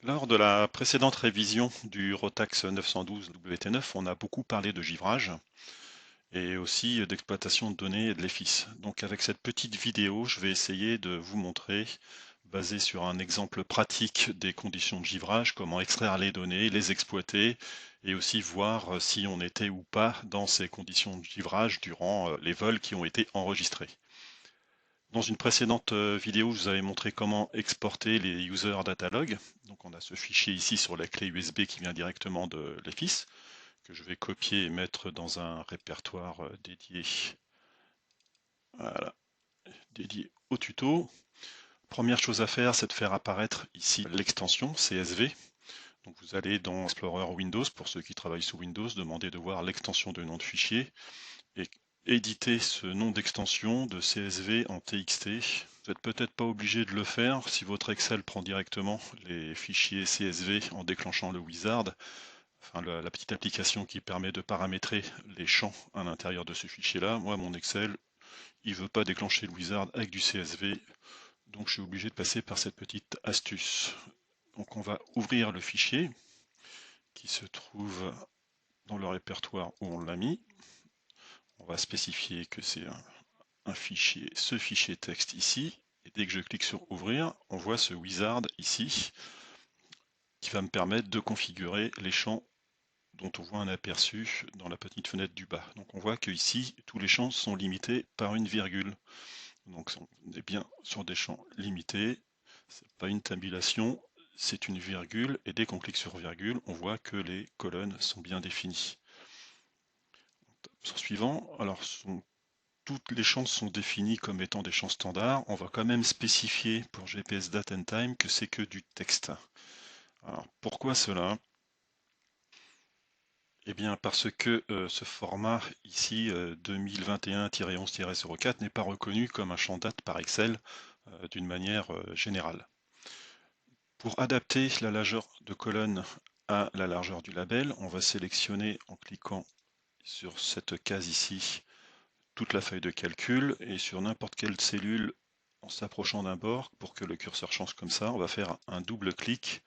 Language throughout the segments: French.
Lors de la précédente révision du Rotax 912 WT9, on a beaucoup parlé de givrage et aussi d'exploitation de données et de l'EFIS. Donc avec cette petite vidéo, je vais essayer de vous montrer, basé sur un exemple pratique des conditions de givrage, comment extraire les données, les exploiter et aussi voir si on était ou pas dans ces conditions de givrage durant les vols qui ont été enregistrés. Dans une précédente vidéo, je vous avais montré comment exporter les user data logs. Donc on a ce fichier ici sur la clé USB qui vient directement de l'EFIS, que je vais copier et mettre dans un répertoire dédié, voilà, dédié au tuto. Première chose à faire, c'est de faire apparaître ici l'extension CSV. Donc vous allez dans Explorer Windows, pour ceux qui travaillent sous Windows, demandez de voir l'extension de nom de fichier et éditer ce nom d'extension de CSV en TXT. Vous n'êtes peut-être pas obligé de le faire si votre Excel prend directement les fichiers CSV en déclenchant le wizard, enfin la petite application qui permet de paramétrer les champs à l'intérieur de ce fichier-là. Moi, mon Excel, il veut pas déclencher le wizard avec du CSV, donc je suis obligé de passer par cette petite astuce. Donc on va ouvrir le fichier qui se trouve dans le répertoire où on l'a mis. On va spécifier que c'est un fichier, ce fichier texte ici, et dès que je clique sur ouvrir, on voit ce wizard ici qui va me permettre de configurer les champs dont on voit un aperçu dans la petite fenêtre du bas. Donc on voit que ici tous les champs sont limités par une virgule. Donc on est bien sur des champs limités, c'est pas une tabulation, c'est une virgule, et dès qu'on clique sur virgule, on voit que les colonnes sont bien définies. Sur suivant, alors toutes les champs sont définis comme étant des champs standards. On va quand même spécifier pour GPS Date and Time que c'est que du texte. Alors pourquoi cela? Eh bien parce que ce format ici 2021-11-04 n'est pas reconnu comme un champ date par Excel d'une manière générale. Pour adapter la largeur de colonne à la largeur du label, on va sélectionner en cliquant sur cette case ici toute la feuille de calcul et sur n'importe quelle cellule en s'approchant d'un bord pour que le curseur change comme ça, on va faire un double clic,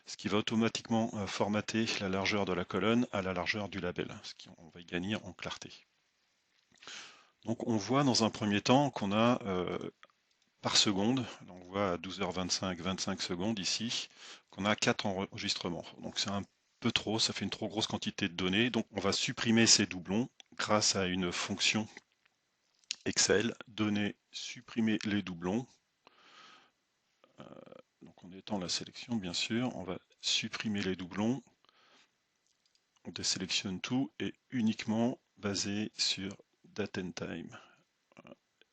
ce qui va automatiquement formater la largeur de la colonne à la largeur du label, ce qui on va y gagner en clarté. Donc on voit dans un premier temps qu'on a par seconde, on voit à 12h25, 25 secondes ici, qu'on a 4 enregistrements. Donc c'est un peu trop, ça fait une trop grosse quantité de données, donc on va supprimer ces doublons grâce à une fonction Excel, donner, supprimer les doublons. Donc en étant la sélection, bien sûr, on va supprimer les doublons. On désélectionne tout et uniquement basé sur Date and Time.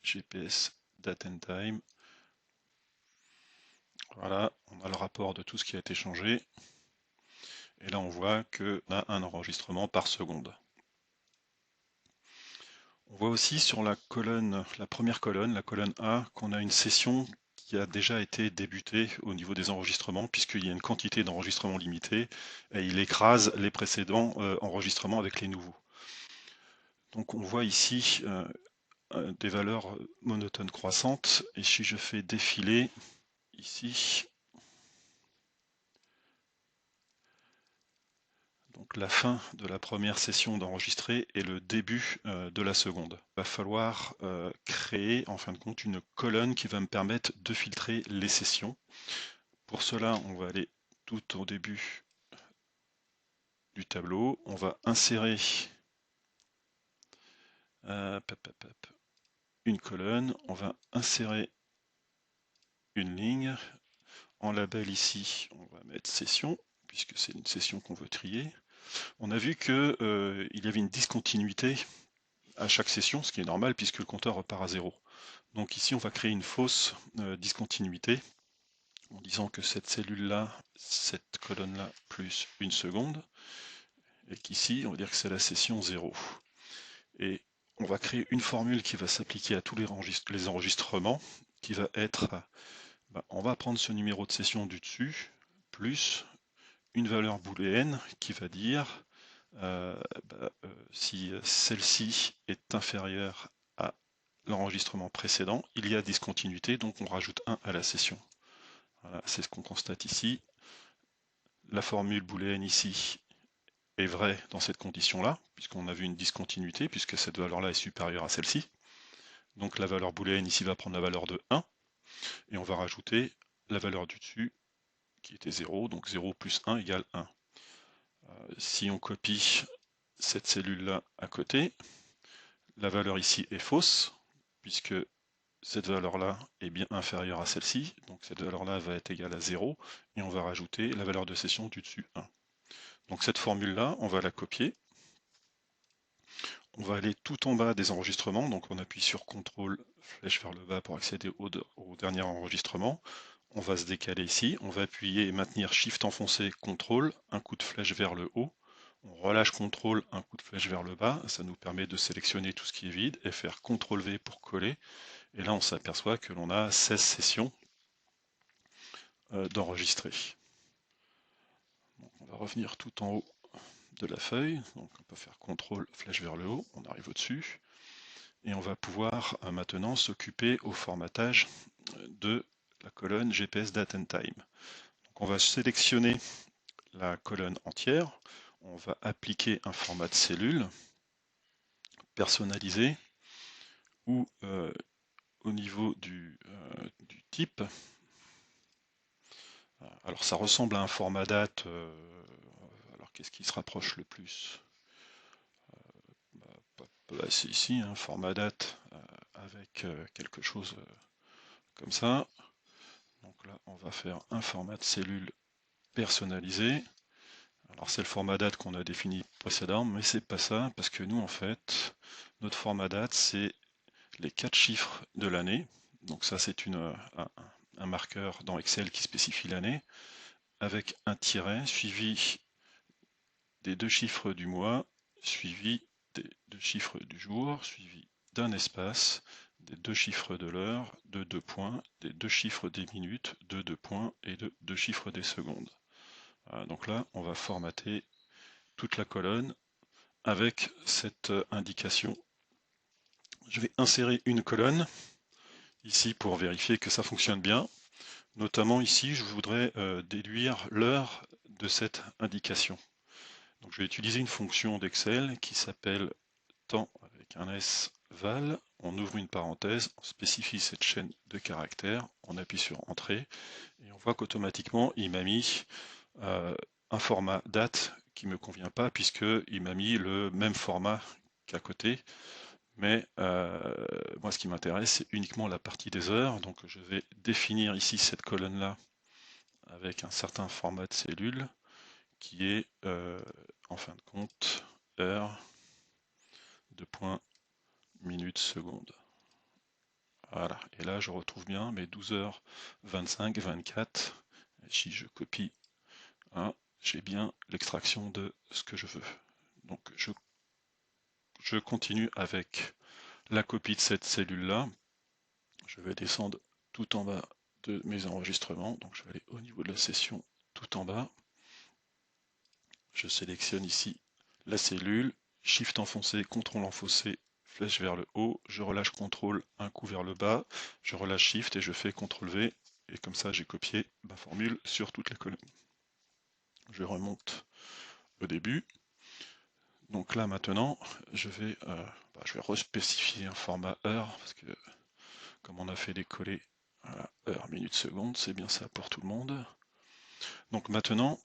GPS Date and Time. Voilà, on a le rapport de tout ce qui a été changé. Et là, on voit qu'on a un enregistrement par seconde. On voit aussi sur la colonne, la première colonne, la colonne A, qu'on a une session qui a déjà été débutée au niveau des enregistrements, puisqu'il y a une quantité d'enregistrements limitée, et il écrase les précédents enregistrements avec les nouveaux. Donc on voit ici des valeurs monotones croissantes, et si je fais défiler ici, donc la fin de la première session d'enregistrer et le début de la seconde. Il va falloir créer en fin de compte une colonne qui va me permettre de filtrer les sessions. Pour cela, on va aller tout au début du tableau. On va insérer une colonne. On va insérer une ligne. En label ici, on va mettre session, puisque c'est une session qu'on veut trier. On a vu qu'il y avait une discontinuité à chaque session, ce qui est normal puisque le compteur repart à 0. Donc ici, on va créer une fausse discontinuité en disant que cette cellule-là, cette colonne-là, plus une seconde, et qu'ici, on va dire que c'est la session 0. Et on va créer une formule qui va s'appliquer à tous les enregistrements, qui va être, on va prendre ce numéro de session du dessus, plus une valeur booléenne qui va dire si celle-ci est inférieure à l'enregistrement précédent, il y a discontinuité, donc on rajoute 1 à la session. Voilà, c'est ce qu'on constate ici. la formule booléenne ici est vraie dans cette condition-là, puisqu'on a vu une discontinuité, puisque cette valeur-là est supérieure à celle-ci. Donc la valeur booléenne ici va prendre la valeur de 1, et on va rajouter la valeur du dessus, qui était 0, donc 0 plus 1 égale 1. Si on copie cette cellule-là à côté, la valeur ici est fausse, puisque cette valeur-là est bien inférieure à celle-ci, donc cette valeur-là va être égale à 0, et on va rajouter la valeur de cession du dessus 1. Donc cette formule-là, on va la copier. On va aller tout en bas des enregistrements, donc on appuie sur CTRL, flèche vers le bas pour accéder au dernier enregistrement. On va se décaler ici, on va appuyer et maintenir SHIFT enfoncé, CTRL, un coup de flèche vers le haut. On relâche CTRL, un coup de flèche vers le bas, ça nous permet de sélectionner tout ce qui est vide et faire CTRL V pour coller. Et là on s'aperçoit que l'on a 16 sessions d'enregistrer. On va revenir tout en haut de la feuille, donc on peut faire CTRL, flèche vers le haut, on arrive au-dessus. Et on va pouvoir maintenant s'occuper au formatage de la colonne GPS Date and Time. Donc on va sélectionner la colonne entière, on va appliquer un format de cellule personnalisé ou au niveau du type. Alors ça ressemble à un format date, alors qu'est-ce qui se rapproche le plus? C'est ici, un format date avec quelque chose comme ça. Donc là, on va faire un format de cellule personnalisé. Alors c'est le format date qu'on a défini précédemment, mais c'est pas ça, parce que nous en fait, notre format date c'est les 4 chiffres de l'année. Donc ça c'est un marqueur dans Excel qui spécifie l'année, avec un tiret suivi des 2 chiffres du mois, suivi des 2 chiffres du jour, suivi d'un espace, des 2 chiffres de l'heure, de 2 points, des 2 chiffres des minutes, de 2 points et de 2 chiffres des secondes. Donc là, on va formater toute la colonne avec cette indication. Je vais insérer une colonne ici pour vérifier que ça fonctionne bien. Notamment ici, je voudrais déduire l'heure de cette indication. Donc je vais utiliser une fonction d'Excel qui s'appelle temps avec un S val. On ouvre une parenthèse, on spécifie cette chaîne de caractères, on appuie sur Entrée et on voit qu'automatiquement il m'a mis un format date qui ne me convient pas puisqu'il m'a mis le même format qu'à côté. Mais moi ce qui m'intéresse c'est uniquement la partie des heures. Donc je vais définir ici cette colonne-là avec un certain format de cellule qui est en fin de compte heure, de points, minutes, secondes. Voilà, et là je retrouve bien mes 12h 25, 24. Et si je copie, hein, j'ai bien l'extraction de ce que je veux. Donc je continue avec la copie de cette cellule-là. Je vais descendre tout en bas de mes enregistrements. Donc je vais aller au niveau de la session tout en bas. Je sélectionne ici la cellule, Shift enfoncé, CTRL enfoncé, flèche vers le haut, je relâche CTRL, un coup vers le bas, je relâche Shift et je fais CTRL V, et comme ça j'ai copié ma formule sur toutes les colonnes. Je remonte au début. Donc là maintenant, je vais respécifier un format heure, parce que comme on a fait des collés, voilà, heure, minute, seconde, c'est bien ça pour tout le monde. Donc maintenant,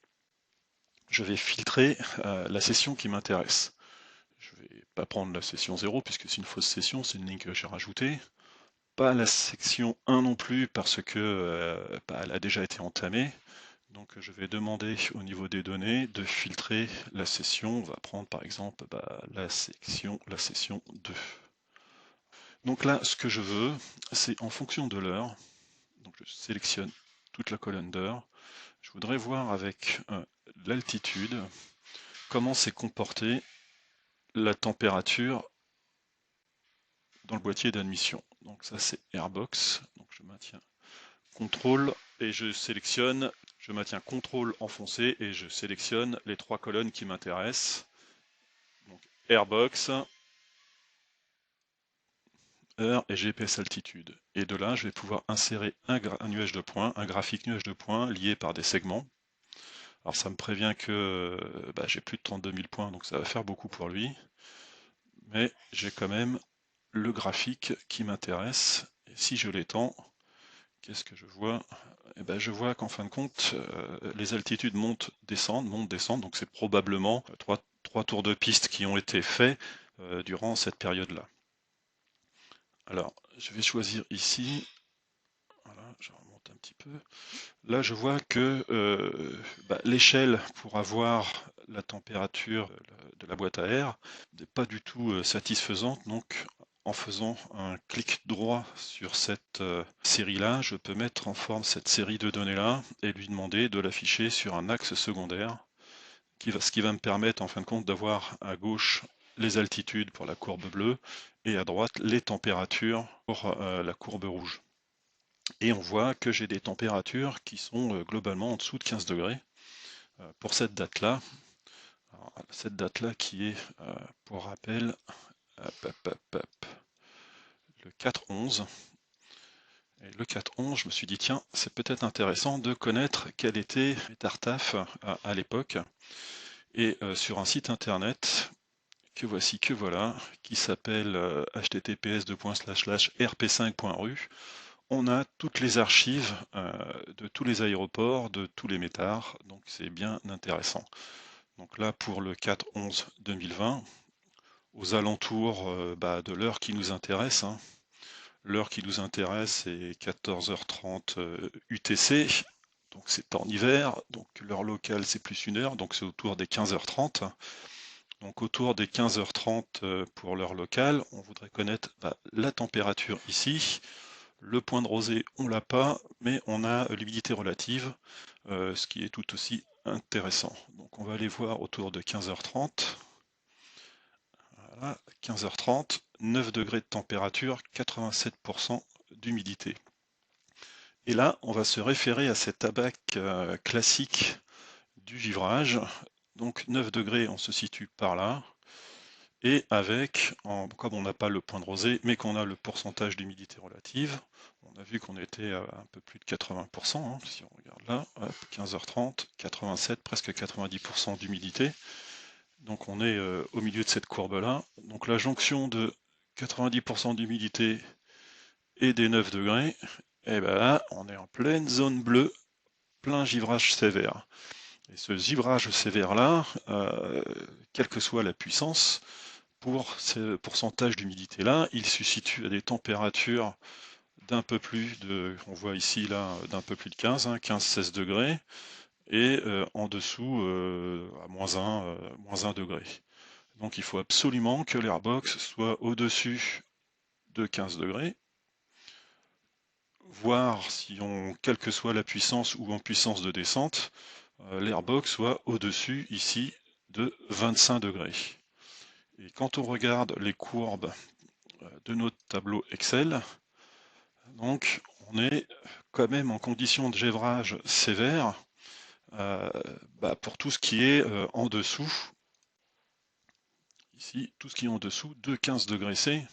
je vais filtrer la session qui m'intéresse. Je ne vais pas prendre la session 0 puisque c'est une fausse session, c'est une ligne que j'ai rajoutée. Pas la section 1 non plus parce que elle a déjà été entamée. Donc je vais demander au niveau des données de filtrer la session. On va prendre par exemple la session 2. Donc là, ce que je veux, c'est en fonction de l'heure. Donc je sélectionne toute la colonne d'heure. Je voudrais voir avec l'altitude comment s'est comportée la température dans le boîtier d'admission. Donc ça c'est Airbox. Donc je maintiens CTRL et je sélectionne, je maintiens CTRL enfoncé et je sélectionne les 3 colonnes qui m'intéressent. Donc Airbox, heure et GPS altitude. Et de là, je vais pouvoir insérer un nuage de points, un graphique nuage de points lié par des segments. Alors ça me prévient que j'ai plus de 32 000 points, donc ça va faire beaucoup pour lui. Mais j'ai quand même le graphique qui m'intéresse. Et si je l'étends, qu'est-ce que je vois? Eh ben, je vois qu'en fin de compte, les altitudes montent, descendent, donc c'est probablement trois tours de piste qui ont été faits durant cette période-là. Alors, je vais choisir ici, voilà, je remonte un petit peu. Là, je vois que l'échelle pour avoir la température de la boîte à air n'est pas du tout satisfaisante. Donc, en faisant un clic droit sur cette série-là, je peux mettre en forme cette série de données-là et lui demander de l'afficher sur un axe secondaire, ce qui va me permettre en fin de compte d'avoir à gauche les altitudes pour la courbe bleue et à droite les températures pour la courbe rouge. Et on voit que j'ai des températures qui sont globalement en dessous de 15 degrés pour cette date-là. Cette date-là qui est, pour rappel, le 4-11. Et le 4-11, je me suis dit, tiens, c'est peut-être intéressant de connaître quel était Tartaf à l'époque. Et sur un site internet que voilà, qui s'appelle https://rp5.ru, on a toutes les archives de tous les aéroports, de tous les métards, donc c'est bien intéressant. Donc là, pour le 4-11-2020, aux alentours de l'heure qui nous intéresse, hein. L'heure qui nous intéresse, c'est 14h30 UTC, donc c'est en hiver, donc l'heure locale, c'est plus une heure, donc c'est autour des 15h30. Donc autour des 15h30 pour l'heure locale, on voudrait connaître la température ici. Le point de rosée, on l'a pas, mais on a l'humidité relative, ce qui est tout aussi intéressant. Donc on va aller voir autour de 15h30. Voilà, 15h30, 9 degrés de température, 87% d'humidité. Et là, on va se référer à cette abaque classique du givrage. Donc 9 degrés, on se situe par là. Et avec, comme on n'a pas le point de rosée, mais qu'on a le pourcentage d'humidité relative, on a vu qu'on était à un peu plus de 80%, hein, si on regarde là, hop, 15h30, 87, presque 90% d'humidité. Donc on est au milieu de cette courbe-là. Donc la jonction de 90% d'humidité et des 9 degrés, et ben là, on est en pleine zone bleue, plein givrage sévère. Et ce givrage sévère-là, quelle que soit la puissance, pour ce pourcentage d'humidité-là, il se situe à des températures d'un peu plus de, on voit ici là, d'un peu plus de 15, hein, 15-16 degrés, et en dessous à moins 1 degré. Donc il faut absolument que l'airbox soit au-dessus de 15 degrés, voire si on, quelle que soit la puissance ou en puissance de descente, l'airbox soit au-dessus ici de 25 degrés. Et quand on regarde les courbes de notre tableau Excel, donc on est quand même en condition de gévrage sévère pour tout ce qui est en dessous, ici, tout ce qui est en dessous de 15 degrés C.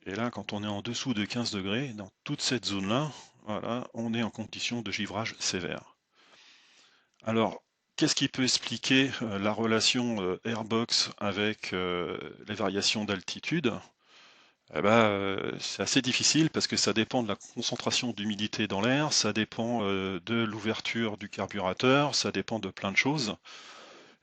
Et là, quand on est en dessous de 15 degrés, dans toute cette zone-là, voilà, on est en condition de givrage sévère. Alors, qu'est-ce qui peut expliquer la relation airbox avec les variations d'altitude? Eh ben, c'est assez difficile parce que ça dépend de la concentration d'humidité dans l'air, ça dépend de l'ouverture du carburateur, ça dépend de plein de choses.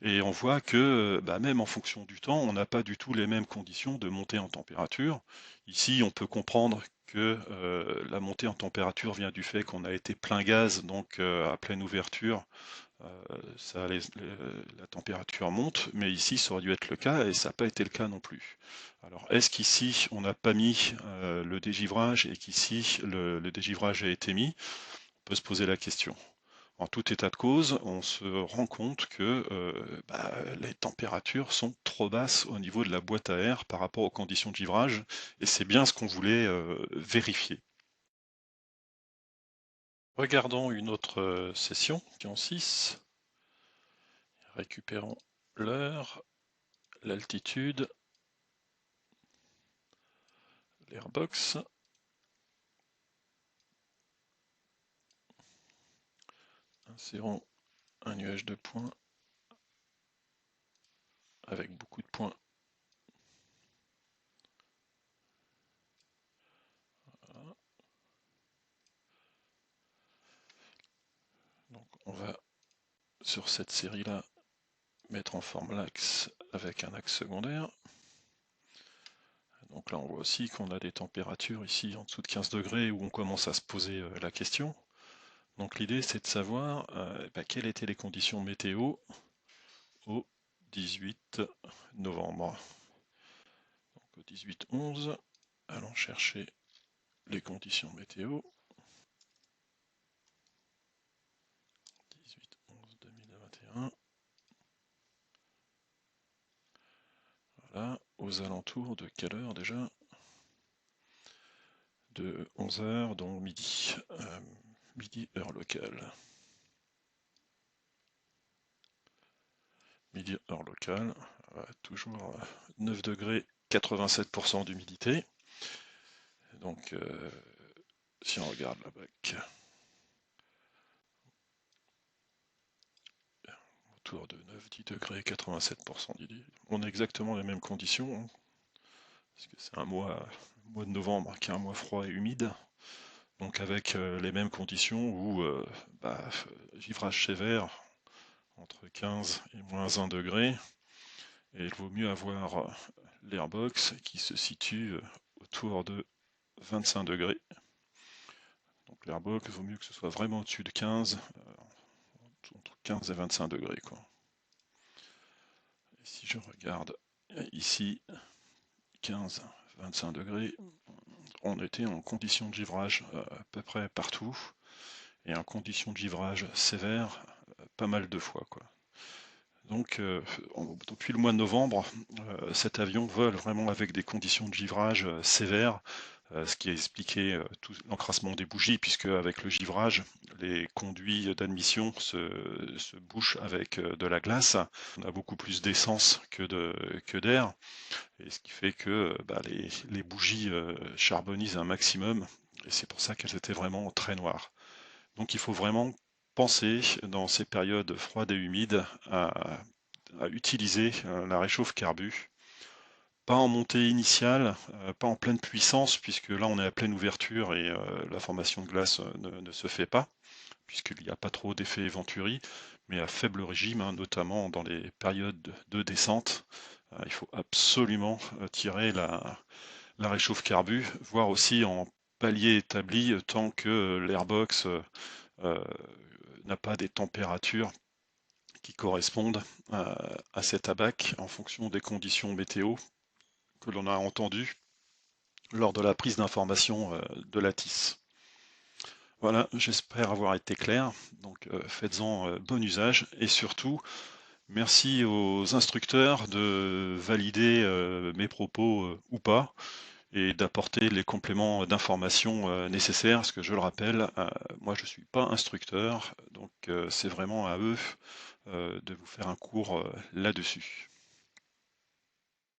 Et on voit que même en fonction du temps, on n'a pas du tout les mêmes conditions de montée en température. Ici, on peut comprendre que la montée en température vient du fait qu'on a été plein gaz, donc à pleine ouverture, la température monte, mais ici ça aurait dû être le cas et ça n'a pas été le cas non plus. Alors est-ce qu'ici on n'a pas mis le dégivrage et qu'ici le dégivrage a été mis? On peut se poser la question. En tout état de cause, on se rend compte que les températures sont trop basses au niveau de la boîte à air par rapport aux conditions de givrage, et c'est bien ce qu'on voulait vérifier. Regardons une autre session, qui est en 6. Récupérons l'heure, l'altitude, l'airbox. Insérons un nuage de points avec beaucoup de points. Voilà. Donc on va sur cette série-là mettre en forme l'axe avec un axe secondaire. Donc là on voit aussi qu'on a des températures ici en dessous de 15 degrés où on commence à se poser la question. Donc l'idée c'est de savoir quelles étaient les conditions météo au 18 novembre. Donc au 18-11, allons chercher les conditions météo. 18-11-2021. Voilà, aux alentours de quelle heure déjà? De 11h, donc midi. Midi heure locale. Midi heure locale, toujours 9 degrés, 87% d'humidité. Donc si on regarde la bac, autour de 9-10 degrés, 87% d'humidité. On a exactement les mêmes conditions, hein, parce que c'est un mois de novembre qui est un mois froid et humide. Donc avec les mêmes conditions où givrage sévère entre 15 et moins 1 degré. Et il vaut mieux avoir l'airbox qui se situe autour de 25 degrés. Donc l'airbox, il vaut mieux que ce soit vraiment au-dessus de 15, entre 15 et 25 degrés, quoi. Et si je regarde ici, 15-25 degrés, on était en condition de givrage à peu près partout, et en condition de givrage sévère pas mal de fois, quoi. Donc depuis le mois de novembre, cet avion vole vraiment avec des conditions de givrage sévères, ce qui a expliqué tout l'encrassement des bougies, puisque avec le givrage, les conduits d'admission se bouchent avec de la glace. On a beaucoup plus d'essence que d'air, et ce qui fait que les bougies charbonisent un maximum, et c'est pour ça qu'elles étaient vraiment très noires. Donc il faut vraiment penser dans ces périodes froides et humides à utiliser la réchauffe carbu. Pas en montée initiale, pas en pleine puissance, puisque là on est à pleine ouverture et la formation de glace ne se fait pas, puisqu'il n'y a pas trop d'effet Venturi, mais à faible régime, hein, notamment dans les périodes de descente. Il faut absolument tirer la réchauffe carbu, voire aussi en palier établi tant que l'airbox n'a pas des températures qui correspondent à cet abac en fonction des conditions météo que l'on a entendues lors de la prise d'information de l'ATIS. Voilà, j'espère avoir été clair. Donc faites-en bon usage et surtout merci aux instructeurs de valider mes propos ou pas et d'apporter les compléments d'information nécessaires, parce que je le rappelle, moi je ne suis pas instructeur, donc c'est vraiment à eux de vous faire un cours là-dessus.